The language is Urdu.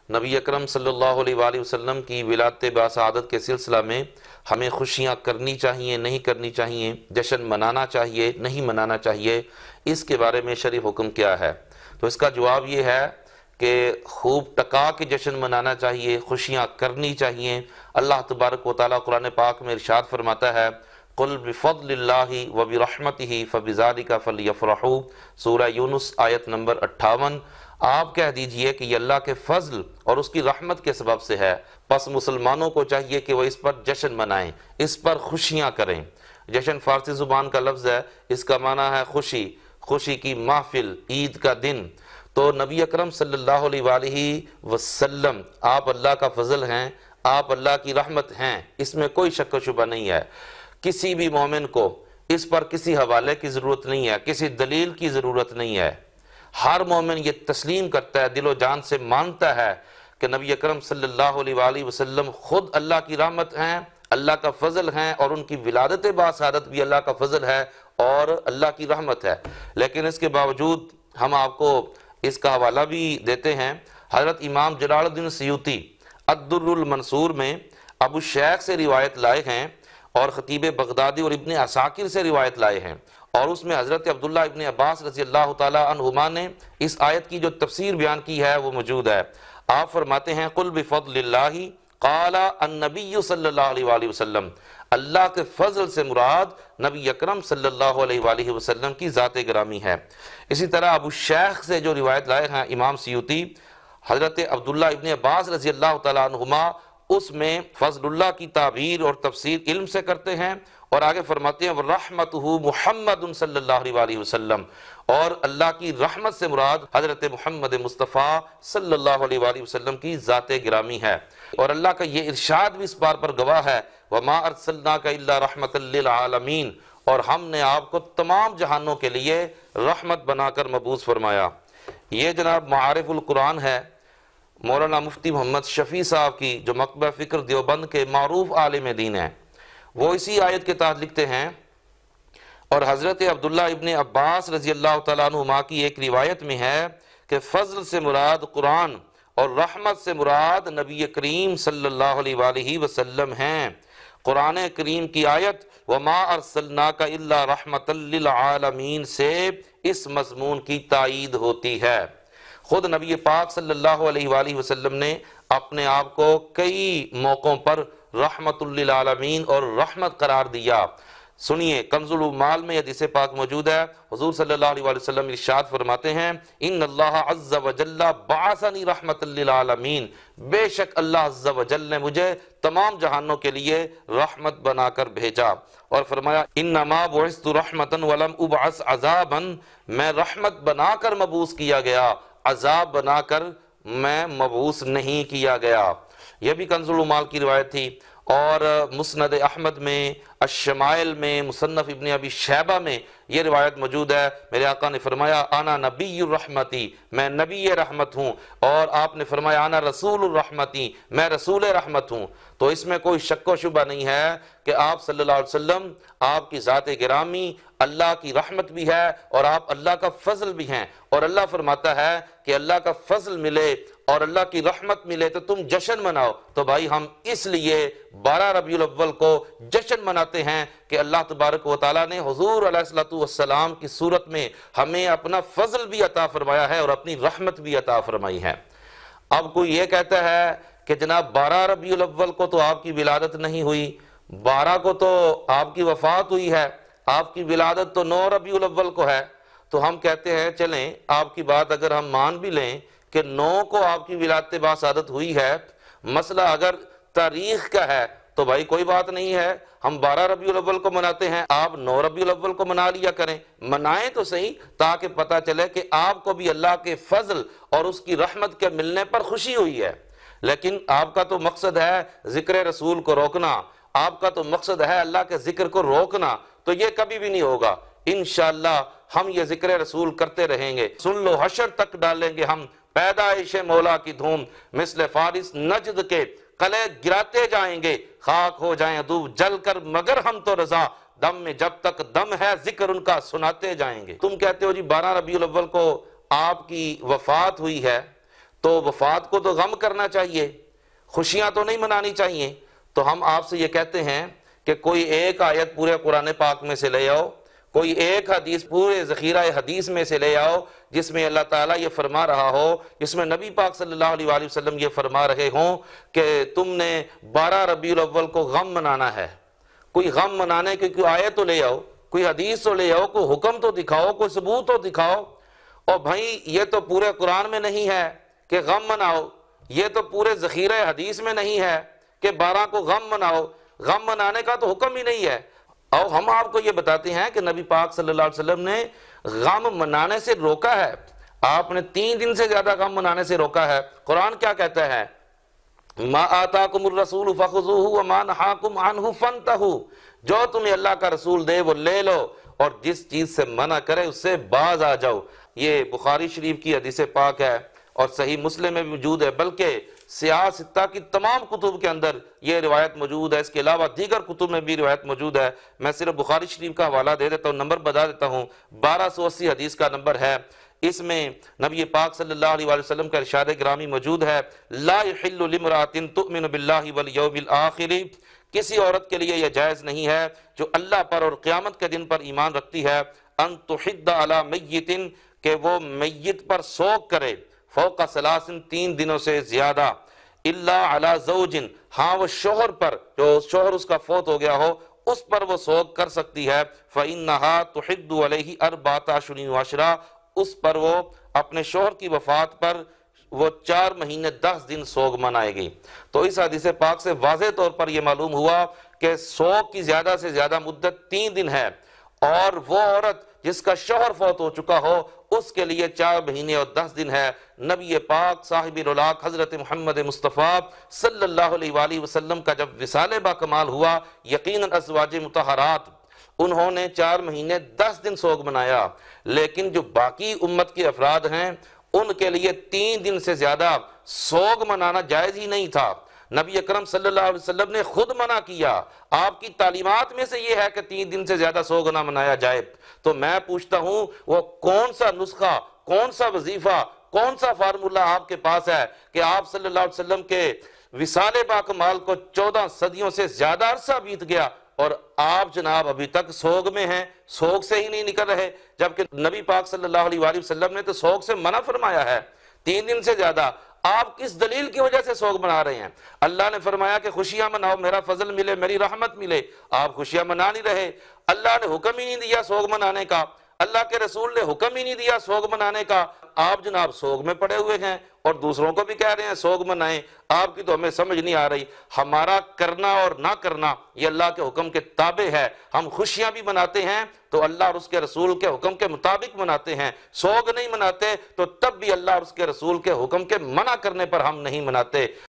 نبی اکرم صلی اللہ علیہ وآلہ وسلم کی ولادت باسعادت کے سلسلہ میں ہمیں خوشیاں کرنی چاہیے نہیں کرنی چاہیے، جشن منانا چاہیے نہیں منانا چاہیے، اس کے بارے میں شرعی حکم کیا ہے؟ تو اس کا جواب یہ ہے کہ خوب ٹکا کے جشن منانا چاہیے، خوشیاں کرنی چاہیے۔ اللہ تبارک و تعالیٰ قرآن پاک میں ارشاد فرماتا ہے قُلْ بِفَضْلِ اللَّهِ وَبِرَحْمَتِهِ فَبِذَلِكَ فَلْيَفْرَحُوا، سورہ یونس آیت نمبر 58۔ آپ کہہ دیجئے کہ یہ اللہ کے فضل اور اس کی رحمت کے سبب سے ہے، پس مسلمانوں کو چاہیے کہ وہ اس پر جشن منائیں، اس پر خوشیاں کریں۔ جشن فارسی زبان کا لفظ ہے، اس کا معنی ہے خوشی، خوشی کی محفل، عید کا دن۔ تو نبی اکرم صلی اللہ علیہ وآلہ وسلم آپ اللہ کا فضل ہیں، آپ اللہ کی رحمت ہیں، اس میں کوئی شک و شبہ نہیں ہے۔ کسی بھی مومن کو اس پر کسی حوالے کی ضرورت نہیں ہے، کسی دلیل کی ضرورت نہیں ہے۔ ہر مومن یہ تسلیم کرتا ہے، دل و جان سے مانتا ہے کہ نبی اکرم صلی اللہ علیہ وآلہ وسلم خود اللہ کی رحمت ہیں، اللہ کا فضل ہیں، اور ان کی ولادت باسعادت بھی اللہ کا فضل ہے اور اللہ کی رحمت ہے۔ لیکن اس کے باوجود ہم آپ کو اس کا حوالہ بھی دیتے ہیں۔ حضرت امام جلال الدین سیوطی الدر المنصور میں ابو الشیخ سے روایت لائے ہیں اور خطیب بغدادی اور ابن عساکر سے روایت لائے ہیں، اور اس میں حضرت عبداللہ ابن عباس رضی اللہ تعالی عنہما نے اس آیت کی جو تفسیر بیان کی ہے وہ موجود ہے۔ آپ فرماتے ہیں قُلْ بِفَضْلِ اللَّهِ قَالَ النَّبِيُّ صلی اللہ علیہ وآلہ وسلم، اللہ کے فضل سے مراد نبی اکرم صلی اللہ علیہ وآلہ وسلم کی ذات گرامی ہے۔ اسی طرح ابو الشیخ سے جو روایت لائے ہیں امام سیوطی، حضرت عبداللہ ابن عباس رضی اللہ تعالیٰ عنہما، اس میں فضل اللہ کی تعبیر اور تفسیر علم سے کرتے ہیں، اور آگے فرماتے ہیں وَرَحْمَتُهُ مُحَمَّدٌ صلی اللہ علیہ وآلہ وسلم، اور اللہ کی رحمت سے مراد حضرت محمد مصطفیٰ صلی اللہ علیہ وآلہ وسلم کی ذات گرامی ہے۔ اور اللہ کا یہ ارشاد بھی اس بار پر گواہ ہے وَمَا أَرْسَلْنَاكَ إِلَّا رَحْمَةً لِّلْعَالَمِينَ، اور ہم نے آپ کو تمام جہانوں کے لیے رحمت بنا کر مبعوث فرمایا۔ یہ جناب معارف القرآن ہے مولانا مفتی محمد شفیع صاحب کی، جو مکتبہ فکر دیوبند کے معروف عالم دین ہیں۔ وہ اسی آیت کے تحت لکھتے ہیں، اور حضرت عبداللہ ابن عباس رضی اللہ تعالیٰ عنہما کی ایک روایت میں ہے کہ فضل سے مراد قرآن اور رحمت سے مراد نبی کریم صلی اللہ علیہ وآلہ وسلم ہیں۔ قرآن کریم کی آیت وَمَا أَرْسَلْنَاكَ إِلَّا رَحْمَةً لِّلْعَالَمِينَ سے اس مضمون کی تائید ہوتی ہے۔ خود نبی پاک صلی اللہ علیہ وآلہ وسلم نے اپنے آپ کو کئی موقعوں پر رحمت للعالمین اور رحمت قرار دیا۔ سنیے کنز العمال میں حدیث پاک موجود ہے، حضور صلی اللہ علیہ وسلم ارشاد فرماتے ہیں ان اللہ عز وجل بعثنی رحمت للعالمین، بے شک اللہ عز وجل نے مجھے تمام جہانوں کے لیے رحمت بنا کر بھیجا، اور فرمایا انما بعثت رحمتا ولم ابعث عذابا، میں رحمت بنا کر مبعوث کیا گیا، عذاب بنا کر میں مبعوث نہیں کیا گیا۔ یہ بھی کنز العمال کی روایت تھی، اور مسند احمد میں، الشمائل میں، مصنف ابن ابی شیبہ میں یہ روایت موجود ہے۔ میرے آقا نے فرمایا انا نبی الرحمتی، میں نبی رحمت ہوں، اور آپ نے فرمایا انا رسول الرحمتی، میں رسول رحمت ہوں۔ تو اس میں کوئی شک و شبہ نہیں ہے کہ آپ صلی اللہ علیہ وسلم، آپ کی ذات گرامی اللہ کی رحمت بھی ہے اور آپ اللہ کا فضل بھی ہیں، اور اللہ فرماتا ہے کہ اللہ کا فضل ملے اور اللہ کی رحمت ملے تو تم جشن مناؤ۔ تو بھائی ہم اس لیے 12 ربیع الاول کو جشن مناتے ہیں کہ اللہ تبارک و تعالیٰ نے حضور علیہ السلام کی صورت میں ہمیں اپنا فضل بھی عطا فرمایا ہے اور اپنی رحمت بھی عطا فرمائی ہے۔ اب کوئی یہ کہتا ہے کہ جناب 12 ربیع الاول کو تو آپ کی ولادت نہیں ہوئی، 12 کو تو آپ کی وفات ہوئی ہے، آپ کی ولادت تو 9 ربیع الاول کو ہے۔ تو ہم کہتے ہیں چلیں آپ کی بات اگر ہم مان بھی لیں کہ 9 کو آپ کی ولادت باسعادت ہوئی ہے، مسئلہ اگر تاریخ کا ہے تو بھائی کوئی بات نہیں ہے، ہم 12 ربیع الاول کو مناتے ہیں، آپ 9 ربیع الاول کو منا لیا کریں، منائیں تو صحیح، تاکہ پتہ چلے کہ آپ کو بھی اللہ کے فضل اور اس کی رحمت کے ملنے پر خوشی ہوئی ہے۔ لیکن آپ کا تو مقصد ہے ذکر رسول کو روکنا، آپ کا تو مقصد ہے اللہ کے ذکر کو روکنا، تو یہ کبھی بھی نہیں ہوگا۔ انشاءاللہ ہم یہ ذکر رسول کرتے رہیں گے، سن لو حشر تک ڈالیں گے ہم پیدائش مولا کی دھوم، مثل فارس نجد کے قلعے گراتے جائیں گے، خاک ہو جائیں عدو جل کر مگر ہم تو رضا، دم میں جب تک دم ہے ذکر ان کا سناتے جائیں گے۔ تم کہتے ہو جی 12 ربیع الاول کو آپ کی وفات ہوئی ہے، تو وفات کو تو غم کرنا چاہیے، خوشیاں تو نہیں منانی چاہیے۔ تو ہم آپ سے یہ کہتے ہیں کہ کوئی ایک آیت پورے قرآن پاک میں سے لے آؤ، کوئی ایک حدیث پورے ذخیرہ حدیث میں سے لے آؤ جس میں اللہ تعالیٰ یہ فرما رہا ہو، جس میں نبی پاک صلی اللہ علیہ وآلہ وسلم یہ فرما رہے ہوں کہ تم نے 12 ربیع الاول کو غم منانا ہے۔ کوئی غم منانے کی کوئی آیت تو لے آؤ، کوئی حدیث تو لے آؤ، کوئی حکم تو دکھاؤ، کوئی ثبوت تو دکھاؤ۔ اور بھائی یہ تو پورے قرآن میں نہیں ہے کہ غم مناؤ، یہ تو پورے ذخیرہ حدیث میں نہیں ہے کہ 12 کو غم مناؤ، غم منانے کا تو حکم ہی نہیں ہے۔ اور ہم آپ کو یہ بتاتے ہیں کہ نبی پاک صلی اللہ علیہ وسلم نے غم منانے سے روکا ہے، آپ نے 3 دن سے زیادہ غم منانے سے روکا ہے۔ قرآن کیا کہتا ہے؟ ما آتاکم الرسول فخذوہ وما نہاکم عنہ فانتہوا، جو تمہیں اللہ کا رسول دے وہ لے لو، اور جس چیز سے منع کرے اس سے باز آ جاؤ۔ یہ بخاری شریف کی حدیث پاک ہے اور صحیح مسلم میں موجود ہے، بلکہ سیاہ ستہ کی تمام کتب کے اندر یہ روایت موجود ہے، اس کے علاوہ دیگر کتب میں بھی روایت موجود ہے۔ میں صرف بخاری شریف کا حوالہ دے دیتا ہوں، نمبر بتا دیتا ہوں، 1280 حدیث کا نمبر ہے۔ اس میں نبی پاک صلی اللہ علیہ وسلم کا ارشاد گرامی موجود ہے، لا یحل لامرأۃ تؤمن باللہ والیوم الآخر، کسی عورت کے لیے یہ جائز نہیں ہے جو اللہ پر اور قیامت کے دن پر ایمان رکھتی ہے، ان تحد علی میت، کہ وہ میت پر سوگ کرے، فوق 3 دنوں سے زیادہ، الا علی زوج، ہاں وہ شوہر پر، جو شوہر اس کا فوت ہو گیا ہو اس پر وہ سوگ کر سکتی ہے، فإنها تحد علیہ 4 اشہر وعشرہ، اس پر وہ اپنے شوہر کی وفات پر وہ 4 مہینے 10 دن سوگ منائے گی۔ تو اس حدیث پاک سے واضح طور پر یہ معلوم ہوا کہ سوگ کی زیادہ سے زیادہ مدت 3 دن ہے، اور وہ عورت جس کا شوہر فوت ہو چکا ہو اس کے لیے 4 مہینے اور 10 دن ہے۔ نبی پاک صاحب رولاک حضرت محمد مصطفیٰ صلی اللہ علیہ وآلہ وسلم کا جب وصال با کمال ہوا، یقیناً ازواج مطہرات انہوں نے 4 مہینے 10 دن سوگ منایا، لیکن جو باقی امت کے افراد ہیں ان کے لیے 3 دن سے زیادہ سوگ منانا جائز ہی نہیں تھا۔ نبی اکرم صلی اللہ علیہ وسلم نے خود منع کیا، آپ کی تعلیمات میں سے یہ ہے کہ 3 دن سے زیادہ سوگ نہ منایا جائے۔ تو میں پوچھتا ہوں وہ کون سا نسخہ، کون سا وظیفہ، کون سا فارمولہ آپ کے پاس ہے کہ آپ صلی اللہ علیہ وسلم کے وصال با کمال کو 14 صدیوں سے زیادہ عرصہ بیت گیا اور آپ جناب ابھی تک سوگ میں ہیں، سوگ سے ہی نہیں نکل رہے، جبکہ نبی پاک صلی اللہ علیہ وآلہ وسلم نے تو سوگ سے منع فرمایا ہے 3 دن سے زیادہ۔ آپ کس دلیل کی وجہ سے سوگ منا رہے ہیں؟ اللہ نے فرمایا کہ خوشیاں مناؤ، میرا فضل ملے، میری رحمت ملے، آپ خوشیاں منا نہیں رہے۔ اللہ نے حکم ہی نہیں دیا سوگ منانے کا، اللہ کے رسول نے حکم ہی نہیں دیا سوگ منانے کا، آپ جناب سوگ میں پڑے ہوئے ہیں اور دوسروں کو بھی کہہ رہے ہیں سوگ منائیں۔ آپ کی تو ہمیں سمجھ نہیں آ رہی۔ ہمارا کرنا اور نہ کرنا یہ اللہ کے حکم کے تابع ہے۔ ہم خوشیاں بھی مناتے ہیں تو اللہ اور اس کے رسول کے حکم کے مطابق مناتے ہیں، سوگ نہیں مناتے تو تب بھی اللہ اور اس کے رسول کے حکم کے منع کرنے پر ہم نہیں مناتے۔